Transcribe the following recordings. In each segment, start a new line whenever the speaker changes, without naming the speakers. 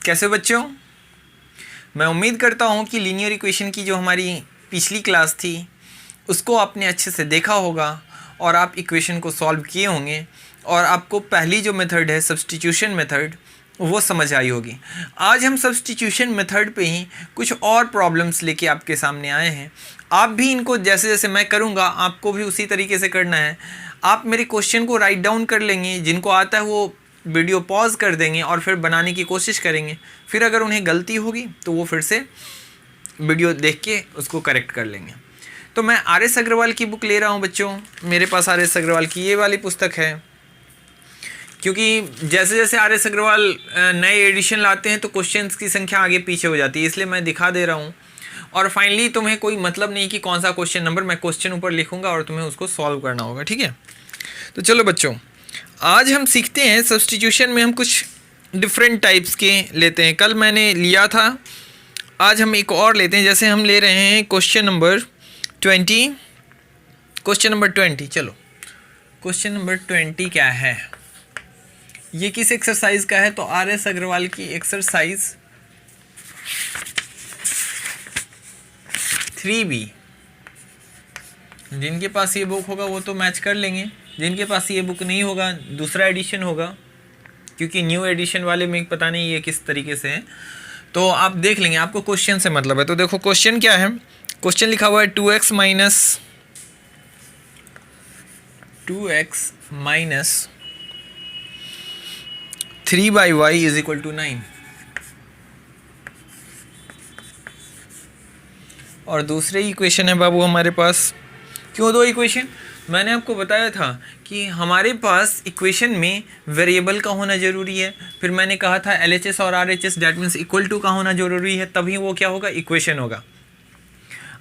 कैसे हो बच्चों? मैं उम्मीद करता हूँ कि लीनियर इक्वेशन की जो हमारी पिछली क्लास थी उसको आपने अच्छे से देखा होगा और आप इक्वेशन को सॉल्व किए होंगे और आपको पहली जो मेथड है सब्स्टिट्यूशन मेथड वो समझ आई होगी। आज हम सब्स्टिट्यूशन मेथड पे ही कुछ और प्रॉब्लम्स लेके आपके सामने आए हैं। आप भी इनको जैसे जैसे मैं करूँगा आपको भी उसी तरीके से करना है। आप मेरे क्वेश्चन को राइट डाउन कर लेंगे, जिनको आता है वो वीडियो पॉज कर देंगे और फिर बनाने की कोशिश करेंगे। फिर अगर उन्हें गलती होगी तो वो फिर से वीडियो देख के उसको करेक्ट कर लेंगे। तो मैं आर एस अग्रवाल की बुक ले रहा हूँ बच्चों। मेरे पास आर एस अग्रवाल की ये वाली पुस्तक है, क्योंकि जैसे जैसे आर एस अग्रवाल नए एडिशन लाते हैं तो क्वेश्चंस की संख्या आगे पीछे हो जाती है, इसलिए मैं दिखा दे रहा हूँ। और फाइनली तुम्हें कोई मतलब नहीं कि कौन सा क्वेश्चन नंबर, मैं क्वेश्चन ऊपर लिखूंगा और तुम्हें उसको सॉल्व करना होगा, ठीक है। तो चलो बच्चों, आज हम सीखते हैं सब्स्टिट्यूशन में हम कुछ डिफरेंट टाइप्स के लेते हैं। कल मैंने लिया था, आज हम एक और लेते हैं। जैसे हम ले रहे हैं क्वेश्चन नंबर 20। चलो क्वेश्चन नंबर 20 क्या है, ये किस एक्सरसाइज का है? तो आर एस अग्रवाल की एक्सरसाइज 3B। जिनके पास ये बुक होगा वो तो मैच कर लेंगे, जिनके पास ये बुक नहीं होगा दूसरा एडिशन होगा, क्योंकि न्यू एडिशन वाले में पता नहीं ये किस तरीके से है, तो आप देख लेंगे। आपको क्वेश्चन से मतलब है। तो देखो क्वेश्चन क्या है, क्वेश्चन लिखा हुआ है 2x minus 3/y is equal to 9। और दूसरे इक्वेशन है बाबू हमारे पास। क्यों दो इक्वेशन? मैंने आपको बताया था कि हमारे पास इक्वेशन में वेरिएबल का होना ज़रूरी है। फिर मैंने कहा था LHS और RHS that means equal to का होना ज़रूरी है, तभी वो क्या होगा, इक्वेशन होगा।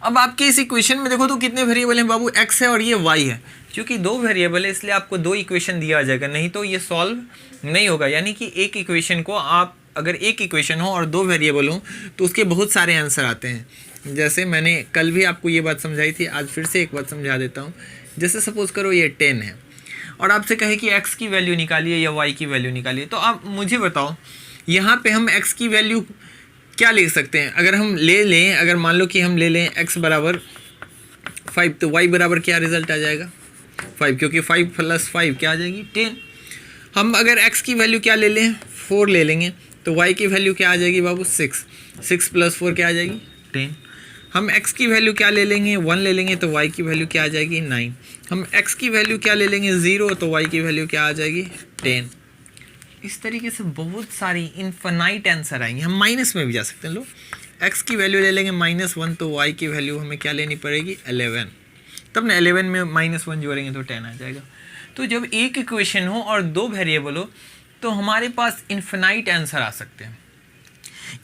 अब आपके इस इक्वेशन में देखो तो कितने वेरिएबल हैं बाबू, x है और ये y है। क्योंकि दो वेरिएबल है इसलिए आपको दो इक्वेशन दिया जाएगा, नहीं तो ये सॉल्व नहीं होगा। यानी कि एक इक्वेशन को आप अगर एक इक्वेशन हो और दो वेरिएबल हो तो उसके बहुत सारे आंसर आते हैं। जैसे मैंने कल भी आपको ये बात समझाई थी, आज फिर से एक बात समझा देता हूँ। जैसे सपोज करो ये 10 है और आपसे कहे कि x की वैल्यू निकालिए या y की वैल्यू निकालिए, तो आप मुझे बताओ यहाँ पे हम x की वैल्यू क्या लिख सकते हैं? अगर हम ले लें, अगर मान लो कि हम ले लें x बराबर 5, तो y बराबर क्या रिजल्ट आ जाएगा, 5, क्योंकि 5 + 5 क्या आ जाएगी, 10। हम अगर x की वैल्यू क्या ले लें, 4 ले लेंगे, तो y की वैल्यू क्या आ जाएगी बाबू, 6 + 4 क्या आ जाएगी, 10। हम x की वैल्यू क्या ले लेंगे, 1 ले लेंगे, तो y की वैल्यू क्या आ जाएगी, 9। हम x की वैल्यू क्या ले लेंगे, 0, तो y की वैल्यू क्या आ जाएगी, 10। इस तरीके से बहुत सारी इनफाइनाइट आंसर आएंगे। हम माइनस में भी जा सकते हैं। लो x की वैल्यू ले लेंगे -1, तो y की वैल्यू हमें क्या लेनी पड़ेगी, 11। तब ना 11 में -1 जोड़ेंगे तो 10 आ जाएगा। तो जब एक इक्वेशन हो और दो वेरिएबल हो तो हमारे पास इनफाइनाइट आंसर आ सकते हैं।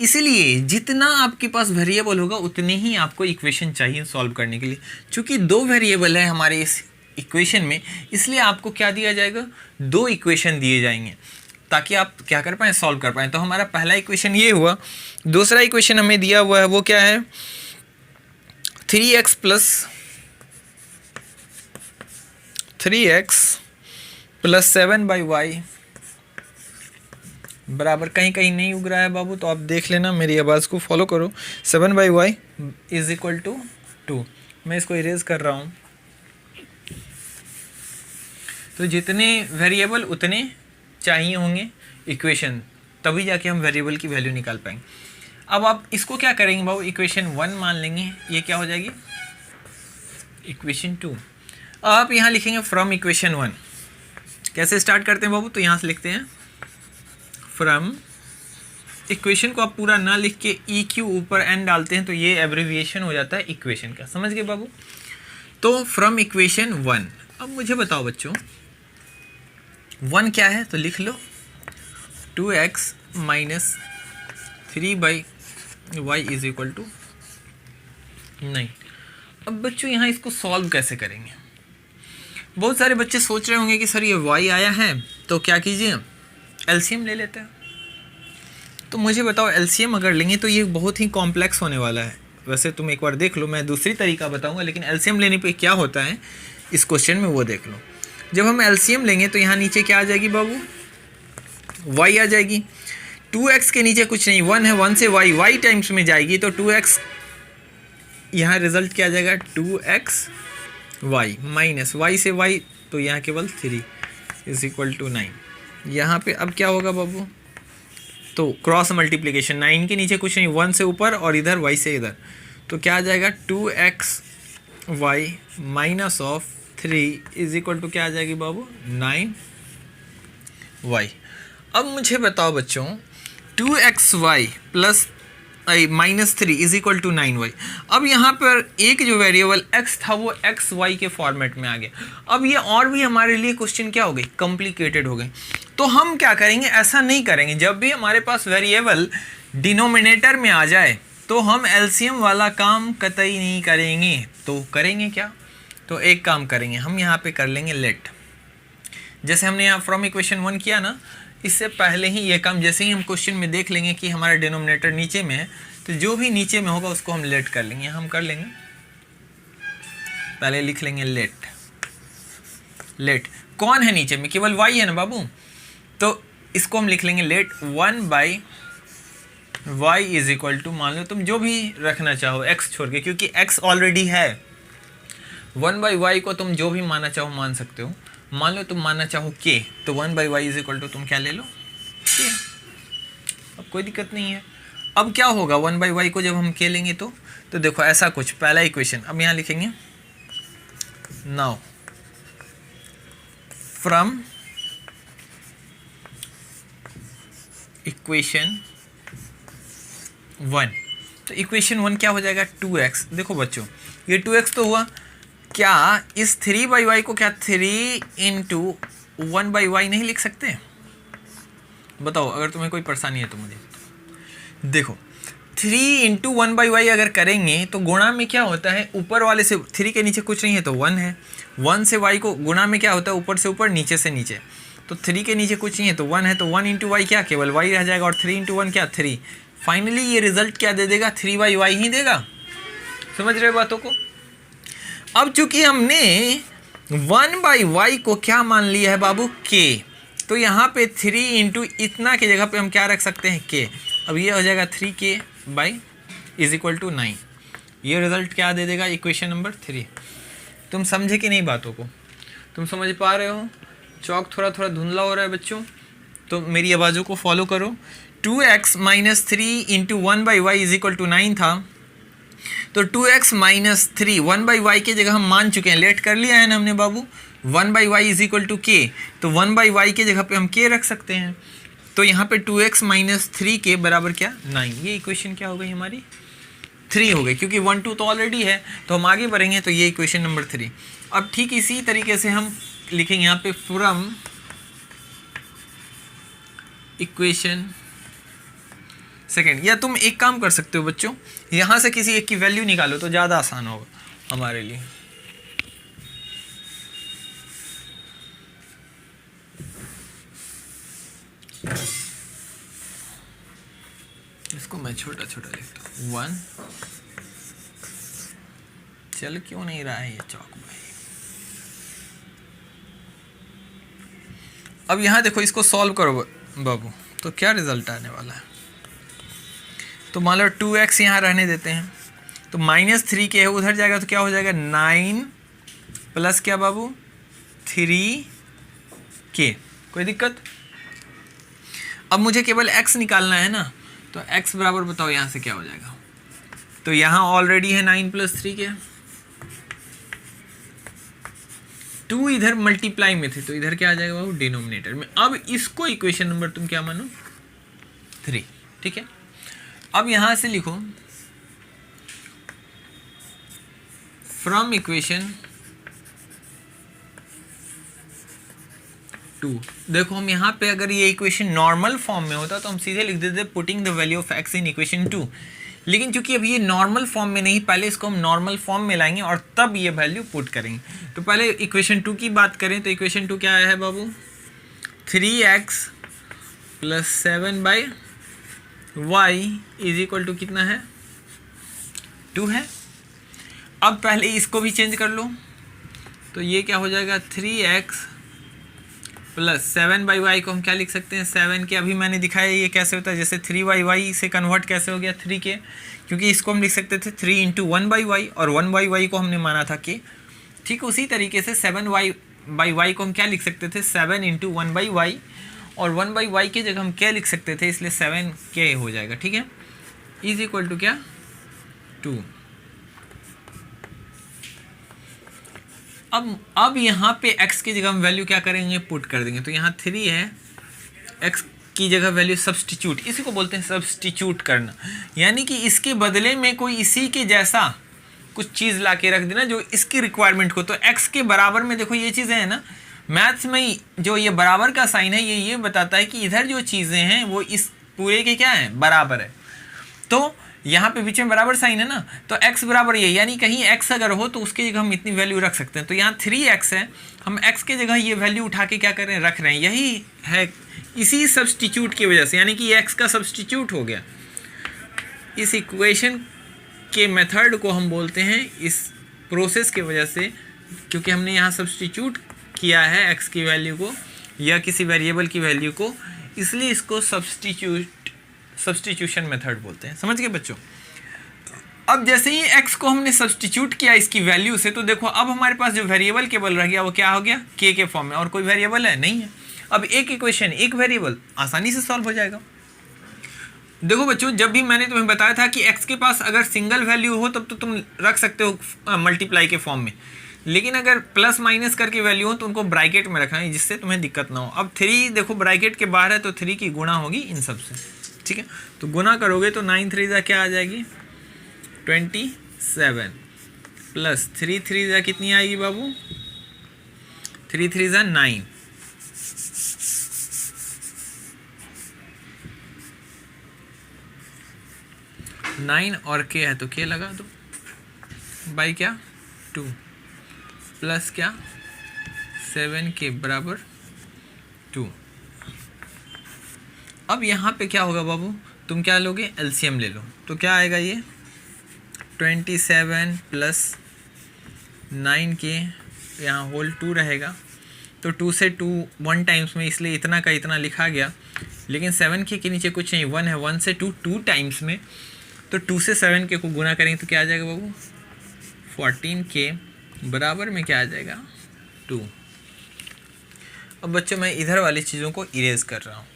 इसीलिए जितना आपके पास वेरिएबल होगा उतने ही आपको इक्वेशन चाहिए सॉल्व करने के लिए। चूंकि दो वेरिएबल है हमारे इस इक्वेशन में, इसलिए आपको क्या दिया जाएगा, दो इक्वेशन दिए जाएंगे ताकि आप क्या कर पाएँ, सॉल्व कर पाएँ। तो हमारा पहला इक्वेशन ये हुआ। दूसरा इक्वेशन हमें दिया हुआ है वो क्या है, 3x + 7/y बराबर, कहीं कहीं नहीं उग रहा है बाबू तो आप देख लेना, मेरी आवाज़ को फॉलो करो। 7/y is equal to 2। मैं इसको इरेज कर रहा हूँ। तो जितने वेरिएबल उतने चाहिए होंगे इक्वेशन, तभी जाके हम वेरिएबल की वैल्यू निकाल पाएंगे। अब आप इसको क्या करेंगे बाबू, इक्वेशन 1 मान लेंगे, ये क्या हो जाएगी, इक्वेशन 2। आप यहाँ लिखेंगे फ्रॉम इक्वेशन 1। कैसे स्टार्ट करते हैं बाबू, तो यहाँ से लिखते हैं फ्रॉम। इक्वेशन को आप पूरा ना लिख के EQ ऊपर N डालते हैं तो ये एब्रिविएशन हो जाता है इक्वेशन का, समझ गए बाबू। तो फ्रॉम इक्वेशन 1। अब मुझे बताओ बच्चों 1 क्या है, तो लिख लो 2x - 3/y is equal to 9। अब बच्चों यहाँ इसको सॉल्व कैसे करेंगे? बहुत सारे बच्चे सोच रहे होंगे कि सर ये y आया है तो क्या कीजिए, एलसीएम ले लेते हैं। तो मुझे बताओ एलसीएम अगर लेंगे तो ये बहुत ही कॉम्प्लेक्स होने वाला है। वैसे तुम एक बार देख लो, मैं दूसरी तरीका बताऊंगा, लेकिन एलसीएम लेने पे क्या होता है इस क्वेश्चन में वो देख लो। जब हम एलसीएम लेंगे तो यहाँ नीचे क्या आ जाएगी बाबू, y आ जाएगी। 2x के नीचे कुछ नहीं, 1 है, 1 से y टाइम्स में जाएगी तो 2x, यहाँ रिजल्ट क्या आ जाएगा 2x y माइनस y से y, तो यहाँ केवल 3 इज इक्वल टू 9। यहाँ पे अब क्या होगा बाबू, तो क्रॉस मल्टीप्लिकेशन, 9 के नीचे कुछ नहीं, 1 से ऊपर और इधर y से इधर, तो क्या आ जाएगा 2x y minus of 3 is equal to क्या आ जाएगी बाबू 9y। अब मुझे बताओ बच्चों 2xy plus minus 3 is equal to 9y। अब यहाँ पर एक जो वेरिएबल x था वो xy के फॉर्मेट में आ गया। अब ये और भी हमारे लिए क्वेश्चन क्या हो गई, कॉम्प्लिकेटेड हो गई। तो हम क्या करेंगे, ऐसा नहीं करेंगे, जब भी हमारे पास वेरिएबल डिनोमिनेटर में आ जाए तो हम एलसीएम वाला काम कतई नहीं करेंगे। तो करेंगे क्या, तो एक काम करेंगे, हम यहाँ पे कर लेंगे लेट। जैसे हमने यहाँ फ्रॉम इक्वेशन 1 किया ना, इससे पहले ही ये काम, जैसे ही हम क्वेश्चन में देख लेंगे कि हमारा डिनोमिनेटर नीचे में है, तो जो भी नीचे में होगा उसको हम लेट कर लेंगे। हम कर लेंगे, पहले लिख लेंगे लेट। लेट कौन है नीचे में, केवल y है ना बाबू, तो इसको हम लिख लेंगे late 1/y is equal to, मान लो तुम जो भी रखना चाहो x छोड़ के, क्योंकि x ऑलरेडी है। 1/y को तुम जो भी मानना चाहो मान सकते हो। मान लो तुम मानना चाहो k, तो 1/y इज इक्वल टू तुम क्या ले लो k। अब कोई दिक्कत नहीं है। अब क्या होगा 1/y को जब हम k लेंगे तो देखो ऐसा कुछ, पहला इक्वेशन अब यहाँ लिखेंगे, नाउ फ्रॉम इक्वेशन 1, तो इक्वेशन 1 क्या हो जाएगा 2x। देखो बच्चों ये 2x तो हुआ, क्या इस 3/y को क्या 3 इंटू 1/y नहीं लिख सकते? बताओ अगर तुम्हें कोई परेशानी है तो मुझे देखो। 3 इंटू 1/y अगर करेंगे तो गुणा में क्या होता है, ऊपर वाले से 3 के नीचे कुछ नहीं है तो 1 है, 1 से y को गुणा में क्या होता है, ऊपर से ऊपर नीचे से नीचे, तो 3 के नीचे कुछ नहीं है तो 1 है, तो 1 इंटू वाई क्या केवल y रह जाएगा, और 3 इंटू 1 क्या 3। फाइनली ये रिजल्ट क्या दे देगा, 3/y ही देगा। समझ रहे हो बातों को। अब चूंकि हमने 1/y को क्या मान लिया है बाबू k, तो यहाँ पे 3 इंटू इतना की जगह पे हम क्या रख सकते हैं k। अब ये हो जाएगा 3k by is equal to 9। ये रिजल्ट क्या दे देगा, इक्वेशन नंबर 3। तुम समझे कि नहीं बातों को, तुम समझ पा रहे हो। चौक थोड़ा थोड़ा धुंधला हो रहा है बच्चों, तो मेरी आवाज़ों को फॉलो करो। 2x minus 3 into 1/y is equal to 9 था, तो 2x माइनस 3 1/y की जगह हम मान चुके हैं, लेट कर लिया है ना हमने बाबू। 1/y is equal to k, तो 1/y की जगह पे हम k रख सकते हैं। तो यहाँ पे 2x माइनस 3 के बराबर क्या 9। ये इक्वेशन क्या हो गई हमारी 3 हो गई, क्योंकि 1 2 तो ऑलरेडी है, तो हम आगे बढ़ेंगे तो ये इक्वेशन नंबर 3। अब ठीक इसी तरीके से हम लिखेंगे यहाँ पे फ्रॉम इक्वेशन सेकेंड, या तुम एक काम कर सकते हो बच्चों, यहाँ से किसी एक की वैल्यू निकालो तो ज़्यादा आसान होगा हमारे लिए। इसको मैं छोटा छोटा लिखता हूँ 1। चल क्यों नहीं रहा है ये चौक भाई। अब यहाँ देखो, इसको सॉल्व करो बाबू, तो क्या रिजल्ट आने वाला है। तो मान लो 2x यहाँ रहने देते हैं, तो माइनस 3 के है उधर जाएगा तो क्या हो जाएगा 9 प्लस क्या बाबू 3k। कोई दिक्कत। अब मुझे केवल x निकालना है ना, तो x बराबर बताओ यहाँ से क्या हो जाएगा। तो यहाँ ऑलरेडी है 9 प्लस 3 के, 2 इधर मल्टीप्लाई में थे तो इधर क्या आ जाएगा बाबू डिनोमिनेटर में। अब इसको इक्वेशन नंबर तुम क्या मानो 3, ठीक है। अब यहां से लिखो फ्रॉम इक्वेशन 2। देखो हम यहाँ पे अगर ये इक्वेशन नॉर्मल फॉर्म में होता तो हम सीधे लिख देते putting the value of x in equation 2, लेकिन क्योंकि अब ये नॉर्मल फॉर्म में नहीं, पहले इसको हम नॉर्मल फॉर्म में लाएंगे और तब ये वैल्यू पुट करेंगे। तो पहले इक्वेशन 2 की बात करें तो इक्वेशन 2 क्या आया है बाबू 3x plus 7/y is equal to कितना है 2 है। अब पहले इसको भी चेंज कर लो, तो ये क्या हो जाएगा 3x प्लस 7/y को हम क्या लिख सकते हैं, 7 के, अभी मैंने दिखाया ये कैसे होता है, जैसे 3y से कन्वर्ट कैसे हो गया 3 के, क्योंकि इसको हम लिख सकते थे 3 × 1/y और 1/y को हमने माना था कि, ठीक उसी तरीके से 7y/y को हम क्या लिख सकते थे, 7 × 1/y, और 1/y की जगह हम क्या लिख सकते थे, इसलिए 7k हो जाएगा, ठीक है, इज इक्वल टू क्या 2। अब यहाँ पे x की जगह हम वैल्यू क्या करेंगे, पुट कर देंगे, तो यहाँ 3 है, x की जगह वैल्यू सब्स्टिट्यूट, इसी को बोलते हैं सब्स्टिट्यूट करना, यानी कि इसके बदले में कोई इसी के जैसा कुछ चीज़ ला के रख देना जो इसकी रिक्वायरमेंट को। तो x के बराबर में देखो ये चीज़ें हैं ना, मैथ्स में जो ये बराबर का साइन है ये बताता है कि इधर जो चीज़ें हैं वो इस पूरे के क्या है, बराबर है। तो यहाँ पे बीच में बराबर साइन है ना, तो x बराबर ये, यानी कहीं x अगर हो तो उसकी जगह हम इतनी वैल्यू रख सकते हैं। तो यहाँ 3x है, हम x के जगह ये वैल्यू उठा के क्या कर रहे हैं, रख रहे हैं, यही है इसी सब्स्टिट्यूट की वजह से, यानी कि x का सब्स्टिट्यूट हो गया। इस इक्वेशन के मेथड को हम बोलते हैं, इस प्रोसेस की वजह से, क्योंकि हमने यहाँ सब्स्टिट्यूट किया है x की वैल्यू को या किसी वेरिएबल की वैल्यू को, इसलिए इसको सब्स्टिट्यूशन मेथड बोलते हैं। समझ गए बच्चों। अब जैसे ही x को हमने सब्स्टिट्यूट किया इसकी वैल्यू से, तो देखो अब हमारे पास जो वेरिएबल केवल रह गया वो क्या हो गया, k के फॉर्म में, और कोई वेरिएबल है नहीं है। अब एक इक्वेशन एक वेरिएबल आसानी से सॉल्व हो जाएगा। देखो बच्चों, जब भी मैंने तुम्हें बताया था कि x के पास अगर सिंगल वैल्यू हो तब तो तुम रख सकते हो मल्टीप्लाई के फॉर्म में, लेकिन अगर प्लस माइनस करके वैल्यू हो तो उनको ब्रैकेट में रखना है, जिससे तुम्हें दिक्कत ना हो। अब 3 देखो ब्रैकेट के बाहर है तो 3 की गुणा होगी इन सब से, ठीक है, तो गुना करोगे तो 9 3 क्या आ जाएगी 27, प्लस 3 3 कितनी आएगी बाबू, 3 3 9, 9 और k है तो k लगा दो, बाई क्या 2, प्लस क्या 7k बराबर 2। अब यहाँ पे क्या होगा बाबू, तुम क्या लोगे, एलसीएम ले लो, तो क्या आएगा ये 27 प्लस 9k, यहाँ होल 2 रहेगा, तो 2 से 2 1 टाइम्स में, इसलिए इतना का इतना लिखा गया, लेकिन 7k के नीचे कुछ नहीं, 1 है, 1 से 2 2 टाइम्स में, तो 2 से 7k को गुना करेंगे तो क्या आ जाएगा बाबू 14k बराबर में क्या आ जाएगा 2। अब बच्चों मैं इधर वाली चीज़ों को इरेज कर रहा हूँ।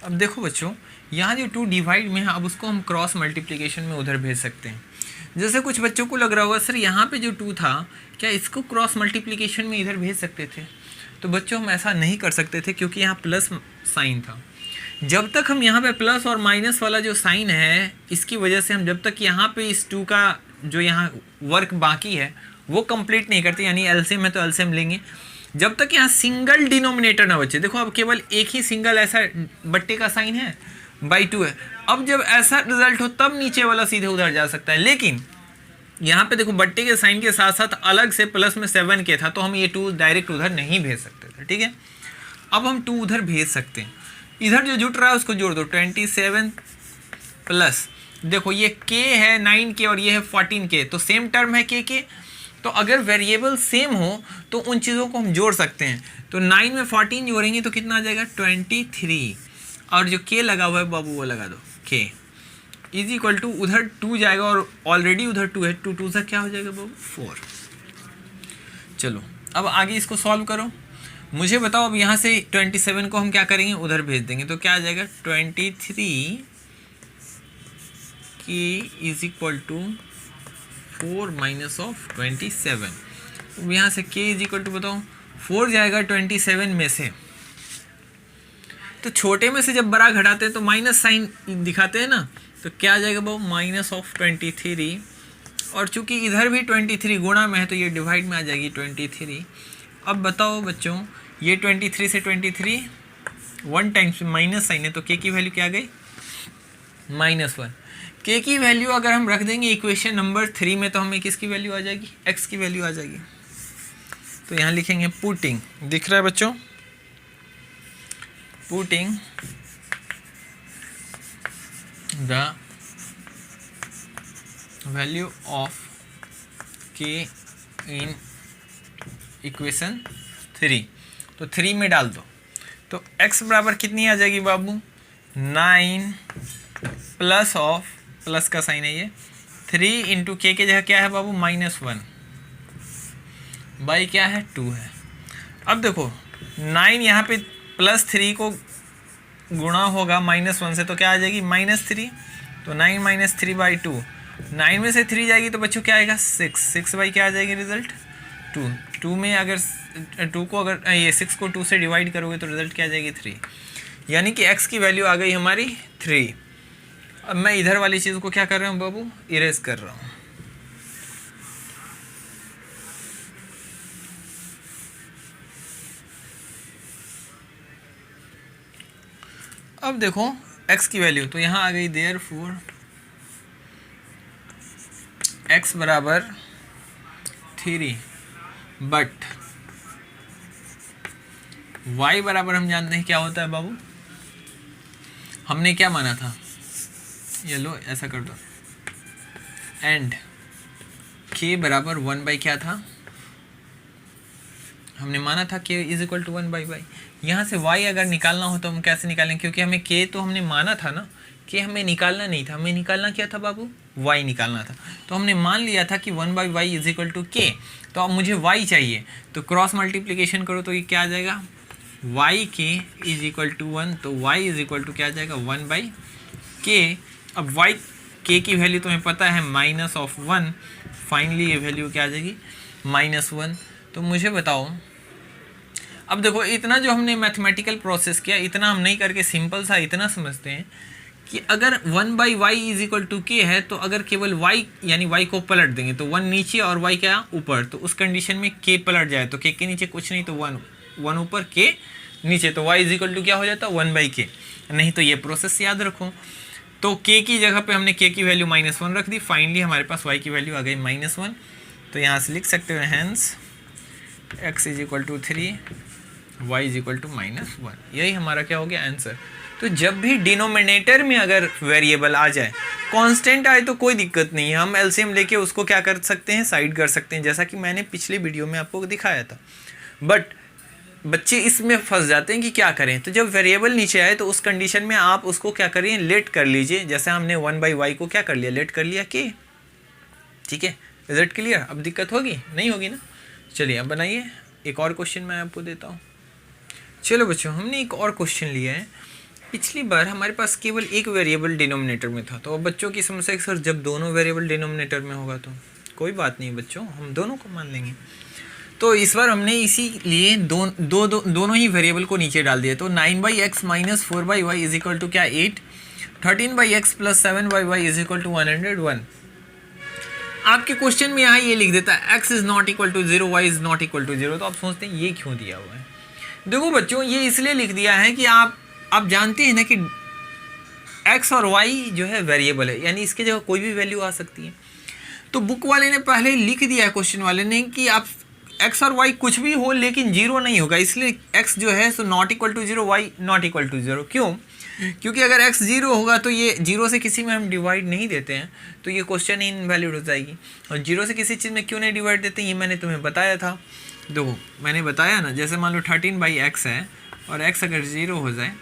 अब देखो बच्चों, यहाँ जो 2 डिवाइड में है, अब उसको हम क्रॉस मल्टीप्लिकेशन में उधर भेज सकते हैं। जैसे कुछ बच्चों को लग रहा होगा सर यहाँ पे जो 2 था क्या इसको क्रॉस मल्टीप्लिकेशन में इधर भेज सकते थे, तो बच्चों हम ऐसा नहीं कर सकते थे क्योंकि यहाँ प्लस साइन था। जब तक हम यहाँ पे प्लस और माइनस वाला जो साइन है, इसकी वजह से हम जब तक यहाँ पे इस 2 का जो यहाँ वर्क बाकी है वो कंप्लीट नहीं करते, यानी एलसीएम है तो एलसीएम लेंगे, जब तक यहाँ सिंगल डिनोमिनेटर ना बचे। देखो अब केवल एक ही सिंगल ऐसा बट्टे का साइन है, बाई 2 है। अब जब ऐसा रिजल्ट हो तब नीचे वाला सीधे उधर जा सकता है, लेकिन यहाँ पे देखो बट्टे के साइन के साथ साथ अलग से प्लस में 7k था, तो हम ये 2 डायरेक्ट उधर नहीं भेज सकते थे, ठीक है। अब हम 2 उधर भेज सकते हैं, इधर जो जुट रहा है उसको जोड़ दो, 27 प्लस देखो ये k है 9k और ये है 14k, तो सेम टर्म है k के, तो अगर वेरिएबल सेम हो तो उन चीज़ों को हम जोड़ सकते हैं। तो 9 में 14 जोड़ेंगे तो कितना आ जाएगा 23, और जो k लगा हुआ है बाबू वो लगा दो, k इज इक्वल टू उधर 2 जाएगा और ऑलरेडी उधर 2 है, 2 2 से क्या हो जाएगा बाबू 4। चलो अब आगे इसको सॉल्व करो, मुझे बताओ। अब यहाँ से 27 को हम क्या करेंगे, उधर भेज देंगे, तो क्या आ जाएगा 23 k is equal to 4 minus of 27। अब यहाँ से k इज इक्वल टू बताओ 4 जाएगा 27 में से, तो छोटे में से जब बड़ा घटाते हैं तो माइनस साइन दिखाते हैं ना, तो क्या आ जाएगा बाबू माइनस ऑफ 23, और चूंकि इधर भी 23 गुणा में है तो ये डिवाइड में आ जाएगी 23। अब बताओ बच्चों, ये 23 से 23 1 टाइम्स माइनस साइन है, तो k की वैल्यू क्या आ गई -1। k की वैल्यू अगर हम रख देंगे इक्वेशन नंबर 3 में तो हमें किसकी वैल्यू आ जाएगी, x की वैल्यू आ जाएगी। तो यहाँ लिखेंगे पुटिंग, दिख रहा है बच्चों, पुटिंग द वैल्यू ऑफ के इन इक्वेशन 3, तो 3 में डाल दो। तो x बराबर कितनी आ जाएगी बाबू, 9 प्लस ऑफ, प्लस का साइन है ये, 3 इंटू के जगह क्या है बाबू, -1 बाई क्या है 2 है। अब देखो 9 यहाँ पे +3 को गुणा होगा -1 से, तो क्या आ जाएगी -3, तो 9 - 3 बाई 2, 9 में से 3 जाएगी तो बच्चों क्या आएगा 6 बाई क्या आ जाएगी रिजल्ट 2 में अगर 2 को अगर ये 6 को 2 से डिवाइड करोगे तो रिजल्ट क्या आ जाएगी 3, यानी कि x की वैल्यू आ गई हमारी 3। अब मैं इधर वाली चीज़ को क्या कर रहा हूँ बाबू, इरेज कर रहा हूँ। अब देखो x की वैल्यू तो यहाँ आ गई, देयरफॉर x बराबर 3, बट y बराबर हम जानते हैं क्या होता है बाबू, हमने क्या माना था, ये लो ऐसा कर दो, एंड k बराबर 1 बाई क्या था, हमने माना था k is equal to 1 by y। यहाँ से y अगर निकालना हो तो हम कैसे निकालें, क्योंकि हमें k तो हमने माना था ना, k हमें निकालना नहीं था, हमें निकालना क्या था बाबू, y निकालना था। तो हमने मान लिया था कि 1 by y is equal to k, तो अब मुझे y चाहिए, तो क्रॉस मल्टीप्लिकेशन करो तो ये क्या आ जाएगा, y k is equal to 1, तो y इज इक्वल टू क्या आ जाएगा 1 बाई k। अब y k की वैल्यू तुम्हें पता है -1, फाइनली ये वैल्यू क्या आ जाएगी -1। तो मुझे बताओ, अब देखो इतना जो हमने मैथमेटिकल प्रोसेस किया, इतना हम नहीं करके सिंपल सा इतना समझते हैं कि अगर 1 by y is equal to k है, तो अगर केवल y यानी y को पलट देंगे तो 1 नीचे और y क्या ऊपर, तो उस कंडीशन में k पलट जाए तो k के नीचे कुछ नहीं, तो 1 ऊपर k नीचे, तो y इज इक्वल टू क्या हो जाता है 1 बाई के। नहीं तो ये प्रोसेस याद रखो, तो k की जगह पे हमने k की वैल्यू -1 रख दी, फाइनली हमारे पास y की वैल्यू आ गई -1। तो यहाँ से लिख सकते हो hence x is equal to 3, y is equal to -1, यही हमारा क्या हो गया आंसर। तो जब भी डिनोमिनेटर में अगर वेरिएबल आ जाए, कांस्टेंट आए तो कोई दिक्कत नहीं है, हम एलसीएम लेके उसको क्या कर सकते हैं, साइड कर सकते हैं, जैसा कि मैंने पिछले वीडियो में आपको दिखाया था। बट बच्चे इसमें फंस जाते हैं कि क्या करें, तो जब वेरिएबल नीचे आए तो उस कंडीशन में आप उसको क्या करिए, लेट कर लीजिए, जैसे हमने 1 बाई वाई को क्या कर लिया, लेट कर लिया के, ठीक है। रिजल्ट क्लियर, अब दिक्कत होगी नहीं होगी ना। चलिए अब बनाइए एक और क्वेश्चन मैं आपको देता हूँ। चलो बच्चों, हमने एक और क्वेश्चन लिया है। पिछली बार हमारे पास केवल एक वेरिएबल डिनोमिनेटर में था, तो अब बच्चों की समस्या है सर जब दोनों वेरिएबल डिनोमिनेटर में होगा तो कोई बात नहीं बच्चों, हम दोनों को मान लेंगे। तो इस बार हमने इसीलिए दोनों ही वेरिएबल को नीचे डाल दिया। तो 9 by x minus 4 by y is equal to क्या 8, 13 by x plus 7 by y is equal to 101। आपके क्वेश्चन में यहाँ ये लिख देता है x is not equal to 0, y is not equal to 0। तो आप सोचते हैं ये क्यों दिया हुआ है। देखो बच्चों, ये इसलिए लिख दिया है कि आप जानते हैं ना कि x और y जो है वेरिएबल है, यानी इसके जगह कोई भी वैल्यू आ सकती है। तो बुक वाले ने पहले ही लिख दिया है क्वेश्चन वाले ने कि आप x और y कुछ भी हो लेकिन 0 नहीं होगा, इसलिए x जो है सो not equal to 0, y not equal to 0। क्यों? क्योंकि अगर x 0 होगा तो ये 0 से किसी में हम डिवाइड नहीं देते हैं, तो ये क्वेश्चन ही इनवैलिड हो जाएगी। और 0 से किसी चीज़ में क्यों नहीं डिवाइड देते, ये मैंने तुम्हें बताया था। देखो मैंने बताया ना, जैसे मान लो 13 बाई एक्स है और x अगर 0 हो जाए,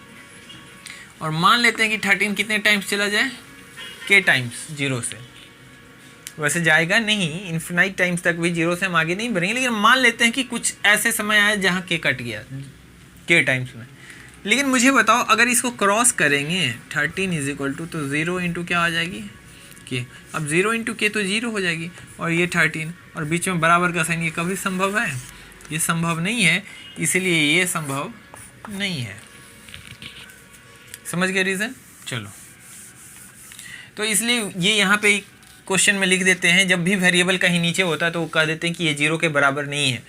और मान लेते हैं कि 13 कितने टाइम्स चला जाए, k टाइम्स 0 से, वैसे जाएगा नहीं, इन्फिनाइट टाइम्स तक भी 0 से हम आगे नहीं बढ़ेंगे, लेकिन मान लेते हैं कि कुछ ऐसे समय आया जहाँ k कट गया k टाइम्स में। लेकिन मुझे बताओ, अगर इसको क्रॉस करेंगे 13 इज इक्वल टू, तो 0 इंटू क्या आ जाएगी k। अब 0 इंटू k तो 0 हो जाएगी, और ये 13 और बीच में बराबर का साइन, ये कभी संभव है? ये संभव नहीं है, इसलिए ये संभव नहीं है। समझ गए रीज़न? चलो, तो इसलिए ये यहाँ पे क्वेश्चन में लिख देते हैं, जब भी वेरिएबल कहीं नीचे होता है तो वो कह देते हैं कि ये 0 के बराबर नहीं है।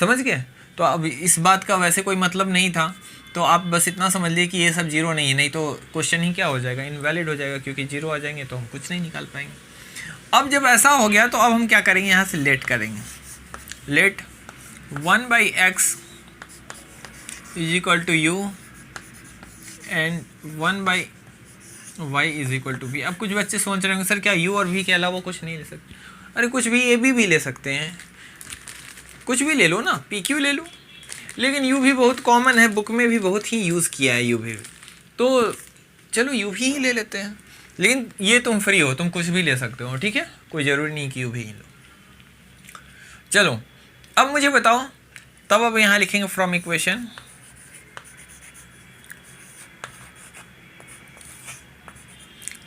समझ गए? तो अब इस बात का वैसे कोई मतलब नहीं था, तो आप बस इतना समझ लिए कि ये सब 0 नहीं है, नहीं तो क्वेश्चन ही क्या हो जाएगा, इनवैलिड हो जाएगा, क्योंकि 0 आ जाएंगे तो हम कुछ नहीं निकाल पाएंगे। अब जब ऐसा हो गया तो अब हम क्या करेंगे, यहाँ से लेट करेंगे। Let 1 by x is equal to u and 1 by y is equal to v. अब कुछ बच्चे सोच रहे होंगे सर क्या u और v के अलावा कुछ नहीं ले सकते? अरे कुछ भी a b भी ले सकते हैं, कुछ भी ले लो ना, पी क्यू ले लो, लेकिन u भी बहुत कॉमन है, बुक में भी बहुत ही यूज़ किया है u भी, तो चलो u भी ही ले लेते हैं। लेकिन ये तुम फ्री हो, तुम कुछ भी ले सकते हो, ठीक है, कोई ज़रूरी नहीं कि u भी लो। चलो अब मुझे बताओ, तब अब यहाँ लिखेंगे फ्रॉम इक्वेशन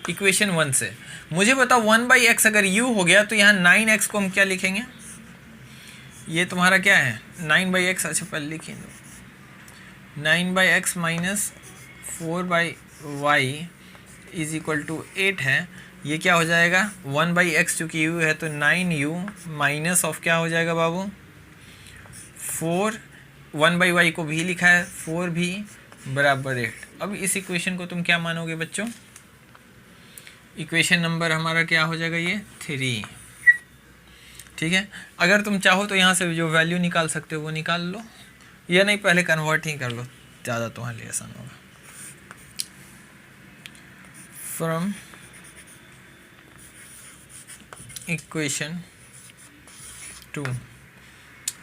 इक्वेशन 1 से मुझे बताओ 1/x अगर u हो गया तो यहाँ 9x को हम क्या लिखेंगे? ये तुम्हारा क्या है 9/x, अच्छा पहले लिखें दो, 9/x minus 4/y is equal to 8 है। ये क्या हो जाएगा 1/x चूँकि u है तो 9u माइनस ऑफ क्या हो जाएगा बाबू 4, 1/y को भी लिखा है 4 भी बराबर 8। अब इस इक्वेशन को तुम क्या मानोगे बच्चों? इक्वेशन नंबर हमारा क्या हो जाएगा ये 3, ठीक है। अगर तुम चाहो तो यहाँ से जो वैल्यू निकाल सकते हो वो निकाल लो, या नहीं पहले कन्वर्ट ही कर लो, ज़्यादा तुम्हारे लिए आसान होगा। फ्रॉम इक्वेशन 2,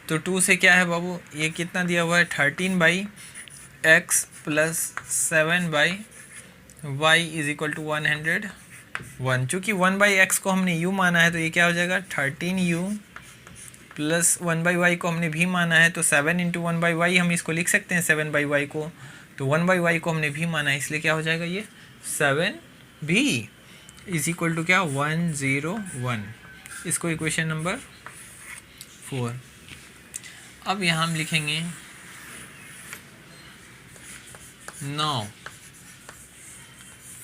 तो 2 से क्या है बाबू, ये कितना दिया हुआ है 13/x plus 7/y is equal to 101। चूँकि 1/x को हमने u माना है तो ये क्या हो जाएगा 13u प्लस 1/y को हमने भी माना है तो 7 इंटू 1/y हम इसको लिख सकते हैं 7/y को, तो 1/y को हमने भी माना है इसलिए क्या हो जाएगा ये 7 भी इज इक्वल टू क्या 101। इसको इक्वेशन नंबर 4। अब यहाँ हम लिखेंगे नाउ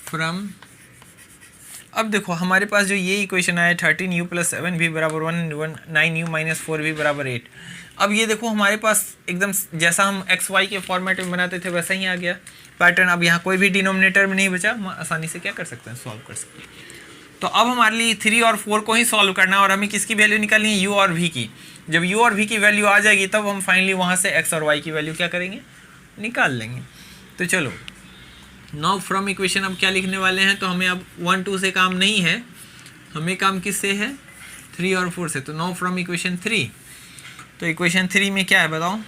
फ्रॉम, अब देखो हमारे पास जो ये इक्वेशन आया 13u प्लस 7 भी बराबर 9u माइनस 4 भी बराबर 8। अब ये देखो हमारे पास एकदम जैसा हम एक्स वाई के फॉर्मेट में बनाते थे वैसा ही आ गया पैटर्न। अब यहाँ कोई भी डिनोमिनेटर में नहीं बचा, आसानी से क्या कर सकते हैं सॉल्व कर सकते हैं। तो अब हमारे लिए 3 और 4 को ही सॉल्व करना है और हमें किसकी वैल्यू निकालनी है u और v की। जब u और v की वैल्यू आ जाएगी तब हम फाइनली वहाँ से x और y की वैल्यू क्या करेंगे निकाल लेंगे। तो चलो नाउ फ्रॉम इक्वेशन अब क्या लिखने वाले हैं, तो हमें अब 1 2 से काम नहीं है, हमें काम किससे है 3 और 4 से। तो नाउ फ्रॉम इक्वेशन 3, तो इक्वेशन 3 में क्या है बताओ,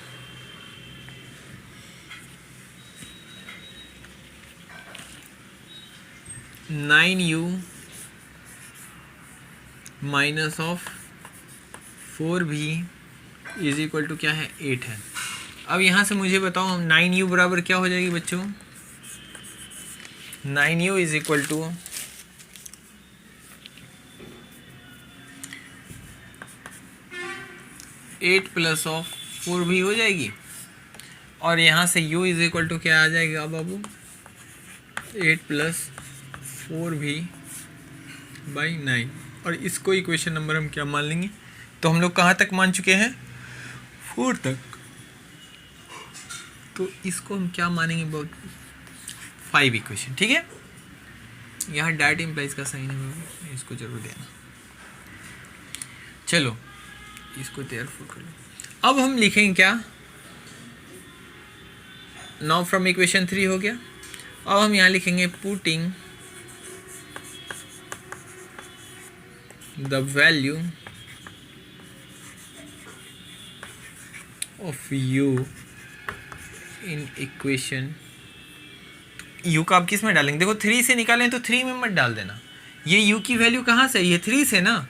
nine u minus of 4v is equal to क्या है 8 है। अब यहाँ से मुझे बताओ 9u बराबर क्या हो जाएगी बच्चों, 9u is equal to 8 plus of 4v हो जाएगी और यहाँ से u इज इक्वल टू क्या आ जाएगा बाबू 8 प्लस 4v बाई 9। और इसको इक्वेशन नंबर हम क्या मान लेंगे, तो हम लोग कहाँ तक मान चुके हैं 4 तक, तो इसको हम क्या मानेंगे बहुत 5 इक्वेशन, ठीक है। यहाँ डायरेक्ट इम्प्लाइज का साइन है, इसको जरूर देना। चलो इसको तैयार कर लो। अब हम लिखेंगे क्या, नाउ फ्रॉम इक्वेशन 3 हो गया। अब हम यहाँ लिखेंगे putting the value of u in equation. u का आप किस में डालेंगे, देखो 3 से निकालें तो 3 में मत डाल देना, ये u की वैल्यू कहाँ से, ये 3 से ना,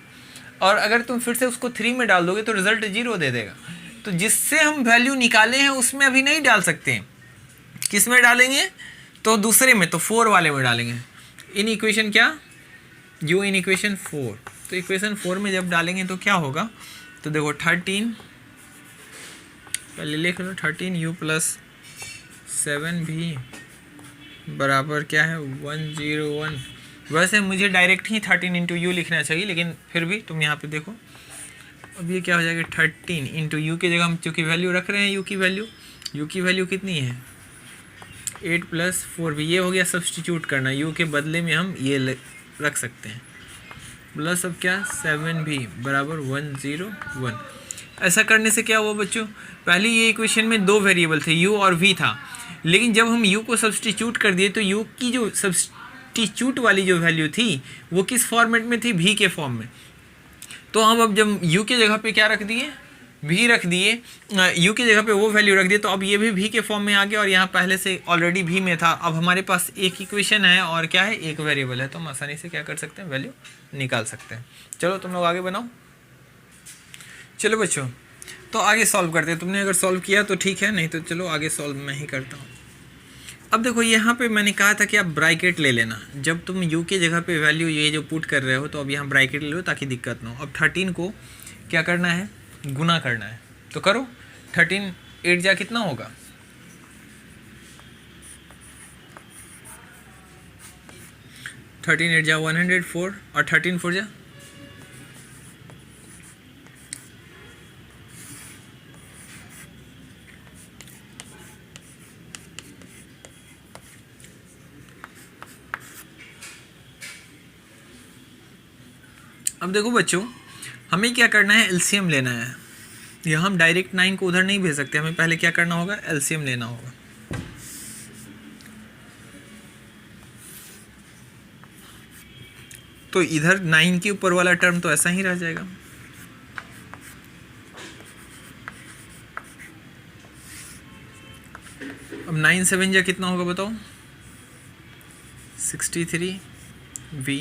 और अगर तुम फिर से उसको 3 में डाल दोगे तो रिजल्ट 0 दे देगा। तो जिससे हम वैल्यू निकाले हैं उसमें अभी नहीं डाल सकते हैं, किस में डालेंगे, तो दूसरे में, तो 4 वाले में डालेंगे। इन इक्वेशन क्या u इन इक्वेशन 4, तो इक्वेशन 4 में जब डालेंगे तो क्या होगा, तो देखो 13 पहले लिख लो 13u प्लस 7 भी बराबर क्या है 101। वैसे मुझे डायरेक्ट ही 13 इंटू यू लिखना चाहिए, लेकिन फिर भी तुम यहाँ पे देखो अब ये क्या हो जाएगा 13 इंटू यू की जगह हम चूँकि वैल्यू रख रहे हैं यू की वैल्यू कितनी है 8 प्लस 4 भी, ये हो गया सब्सटीट्यूट करना, यू के बदले में हम ये रख सकते हैं प्लस अब क्या 7 भी बराबर 101। ऐसा करने से क्या हुआ बच्चों, पहले ये इक्वेशन में 2 वेरिएबल थे u और v था, लेकिन जब हम u को सब्सटीट्यूट कर दिए तो u की जो सब्सटीट्यूट सब्स्टिट्यूट वाली जो वैल्यू थी वो किस फॉर्मेट में थी, भी के फॉर्म में। तो हम अब जब यू के जगह पे क्या रख दिए, भी रख दिए, यू की जगह पे वो वैल्यू रख दिए, तो अब ये भी के फॉर्म में आ गया और यहाँ पहले से ऑलरेडी भी में था। अब हमारे पास एक इक्वेशन है और क्या है, एक वेरिएबल है, तो हम आसानी से क्या कर सकते हैं, वैल्यू निकाल सकते हैं। चलो तुम लोग आगे बनाओ। चलो बच्चों तो आगे सॉल्व करते हैं। तुमने अगर सॉल्व किया तो ठीक है, नहीं तो चलो आगे सॉल्व मैं ही करता हूँ। अब देखो यहाँ पे मैंने कहा था कि आप ब्रैकेट ले लेना जब तुम यू की जगह पे वैल्यू ये जो पुट कर रहे हो, तो अब यहाँ ब्रैकेट ले लो ताकि दिक्कत ना हो। अब 13 को क्या करना है, गुना करना है, तो करो। 13 8 जा कितना होगा, 13 8 जा 104 और 13 4 जा अब देखो बच्चों हमें क्या करना है, एलसीएम लेना है। यहाँ हम डायरेक्ट 9 को उधर नहीं भेज सकते, हमें पहले क्या करना होगा, एलसीएम लेना होगा। तो इधर 9 के ऊपर वाला टर्म तो ऐसा ही रह जाएगा। अब 9 7 जा कितना होगा बताओ, 63 v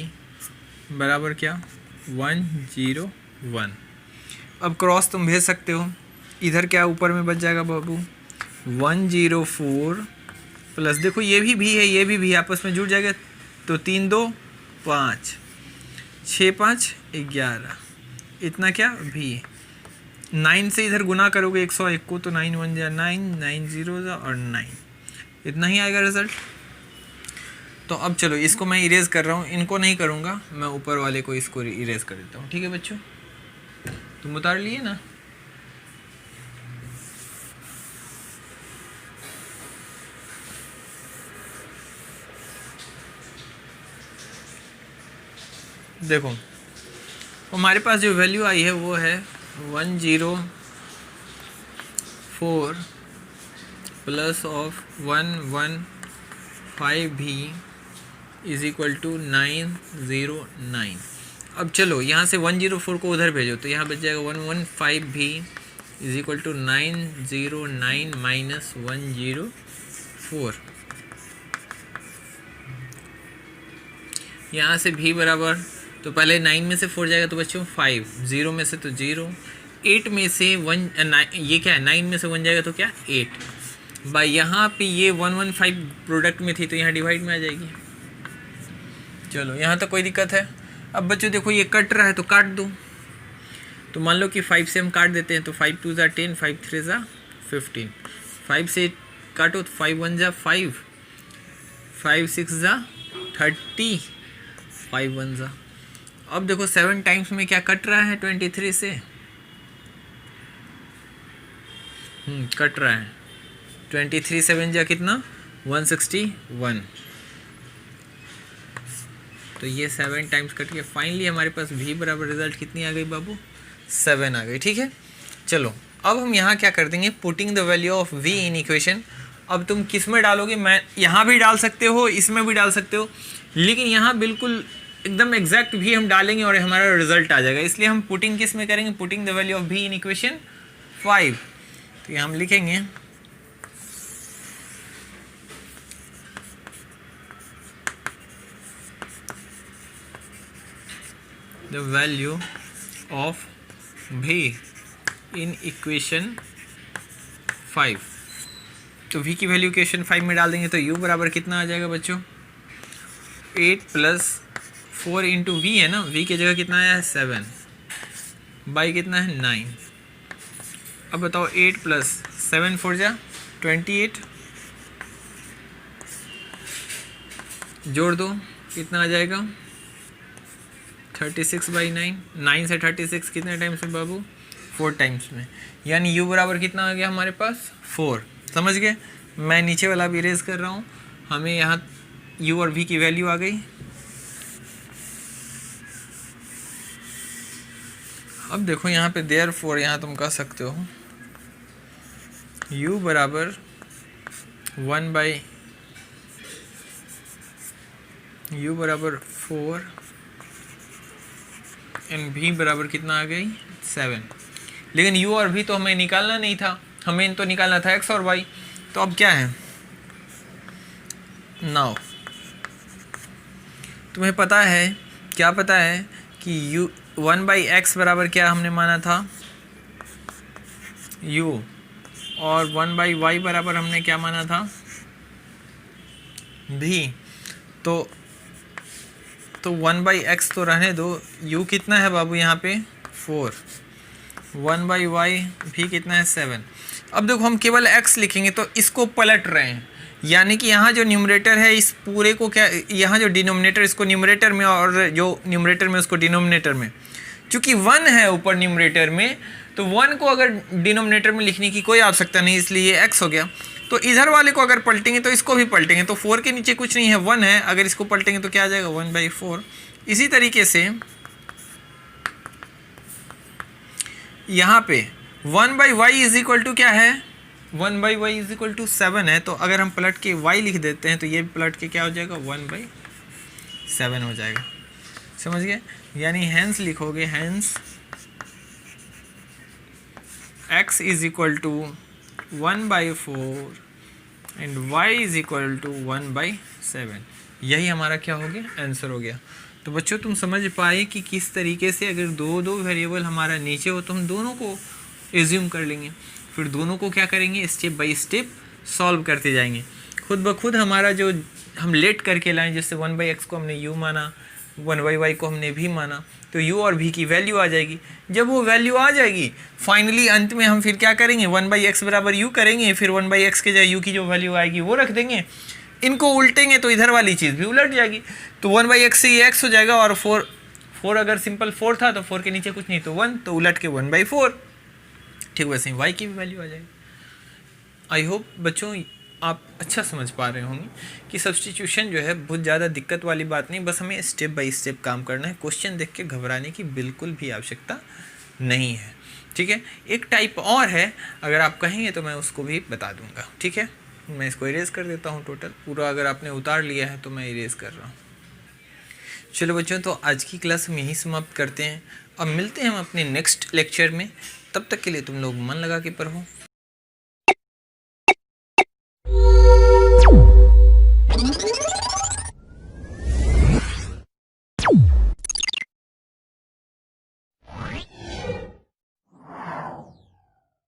बराबर क्या, 101। अब क्रॉस तुम भेज सकते हो, इधर क्या ऊपर में बच जाएगा बाबू, 104 प्लस, देखो ये भी है, ये भी आपस में जुड़ जाएगा, तो 3 2 5 6 5 11, इतना क्या भी। 9 से इधर गुना करोगे 101 को, तो 9 1 जा 9 9 0 जा और 9, इतना ही आएगा रिजल्ट। तो अब चलो इसको मैं इरेज कर रहा हूँ, इनको नहीं करूँगा, मैं ऊपर वाले को इसको इरेज कर देता हूँ। ठीक है बच्चों, तुम उतार लिए ना। देखो हमारे पास जो वैल्यू आई है वो है 104 प्लस ऑफ 115 भी इज इक्वल टू 909। अब चलो यहाँ से 104 को उधर भेजो, तो यहाँ बच जाएगा 115 भी इज इक्वल टू 909 माइनस 104। यहाँ से भी बराबर, तो पहले 9 में से 4 जाएगा तो बच्चों 5, 0 में से तो 0, 8 में से 1 ये क्या है, 9 में से 1 जाएगा तो क्या 8, बाई यहाँ पे ये 115 प्रोडक्ट में थी तो यहाँ डिवाइड में आ जाएगी। चलो यहाँ तो कोई दिक्कत है। अब बच्चों देखो ये कट रहा है तो काट दो, तो मान लो कि 5 से हम काट देते हैं, तो 5 2 जा 10, 5 3 जा 15, 5 से काटो तो 5 1 जा 5, 5 6 जा 30, 5 1 जा। अब देखो 7 टाइम्स में क्या कट रहा है 23 से, कट रहा है 23 7 जा कितना 161, तो ये 7 टाइम्स कट के फाइनली हमारे पास v बराबर रिजल्ट कितनी आ गई बाबू, 7 आ गई। ठीक है, चलो अब हम यहाँ क्या कर देंगे, putting the value of v in equation. अब तुम किस में डालोगे, मैं यहाँ भी डाल सकते हो, इसमें भी डाल सकते हो, लेकिन यहाँ बिल्कुल एकदम एग्जैक्ट v हम डालेंगे और हमारा रिजल्ट आ जाएगा, इसलिए हम पुटिंग किस में करेंगे, putting the value of v in equation 5। तो यहाँ हम लिखेंगे the value of v in equation 5। तो v की वैल्यू इक्वेशन 5 में डाल देंगे तो u बराबर कितना आ जाएगा बच्चों, 8 प्लस 4 इंटू वी है ना, v की जगह कितना आया है 7, बाई कितना है 9। अब बताओ 8 प्लस 7 4 जा 28, जोड़ दो कितना आ जाएगा 36 बाई 9, 9 से 36 कितने टाइम्स में बाबू, 4 टाइम्स में, यानी u बराबर कितना आ गया हमारे पास 4। समझ गए, मैं नीचे वाला भी इरेज कर रहा हूँ, हमें यहाँ u और v की वैल्यू आ गई। अब देखो यहाँ पे देयरफॉर यहाँ तुम कह सकते हो u बराबर 1 बाई u बराबर 4 एंड v बराबर कितना आ गई 7। लेकिन u और v तो हमें निकालना नहीं था, हमें तो निकालना था x और y। तो अब क्या है, नाउ तुम्हें पता है, क्या पता है कि u 1/x बराबर क्या हमने माना था u, और 1/y बराबर हमने क्या माना था v। तो 1/x तो रहने दो, u कितना है बाबू यहाँ पे 4, 1/y भी कितना है 7। अब देखो हम केवल x लिखेंगे तो इसको पलट रहे हैं, यानी कि यहाँ जो न्यूमरेटर है इस पूरे को क्या, यहाँ जो डिनोमिनेटर इसको न्यूमरेटर में और जो न्यूमरेटर में उसको डिनोमिनेटर में, चूँकि 1 है ऊपर न्यूमरेटर में तो 1 को अगर डिनोमिनेटर में लिखने की कोई आवश्यकता नहीं, इसलिए ये x हो गया। तो इधर वाले को अगर पलटेंगे तो इसको भी पलटेंगे, तो 4 के नीचे कुछ नहीं है 1 है, अगर इसको पलटेंगे तो क्या आ जाएगा 1/4। इसी तरीके से यहाँ पे 1/y इज इक्वल टू क्या है, 1/y इज इक्वल टू 7 है। तो अगर हम पलट के y लिख देते हैं तो ये पलट के क्या हो जाएगा 1/7 हो जाएगा। समझ गए, यानी हैंस लिखोगे, hence x is equal to 1/4 and y is equal to 1/7। यही हमारा क्या हो गया, आंसर हो गया। तो बच्चों तुम समझ पाए कि किस तरीके से अगर दो वेरिएबल हमारा नीचे हो तो हम दोनों को एज्यूम कर लेंगे, फिर दोनों को क्या करेंगे, स्टेप बाय स्टेप सॉल्व करते जाएंगे। खुद ब खुद हमारा जो हम लेट करके लाएं, जैसे 1/x को हमने u माना, 1/y को हमने v माना, तो u और v की वैल्यू आ जाएगी। जब वो वैल्यू आ जाएगी फाइनली अंत में हम फिर क्या करेंगे, 1/x बराबर u करेंगे, फिर 1/x के जगह u की जो वैल्यू आएगी वो रख देंगे। इनको उल्टेंगे तो इधर वाली चीज़ भी उलट जाएगी, तो 1/x से ये x हो जाएगा, और 4 अगर सिंपल 4 था तो 4 के नीचे कुछ नहीं तो 1, तो उलट के 1/4। ठीक वैसे ही y की भी वैल्यू आ जाएगी। आई होप बच्चों आप अच्छा समझ पा रहे होंगे कि सब्स्टिट्यूशन जो है बहुत ज़्यादा दिक्कत वाली बात नहीं, बस हमें स्टेप बाय स्टेप काम करना है। क्वेश्चन देख के घबराने की बिल्कुल भी आवश्यकता नहीं है। ठीक है, एक टाइप और है, अगर आप कहेंगे तो मैं उसको भी बता दूंगा। ठीक है, मैं इसको इरेज कर देता हूँ, टोटल पूरा अगर आपने उतार लिया है तो मैं इरेज कर रहा हूँ। चलो बच्चों, तो आज की क्लास हम यहीं समाप्त करते हैं। अब मिलते हैं हम अपने नेक्स्ट लेक्चर में, तब तक के लिए तुम लोग मन लगा के पढ़ो।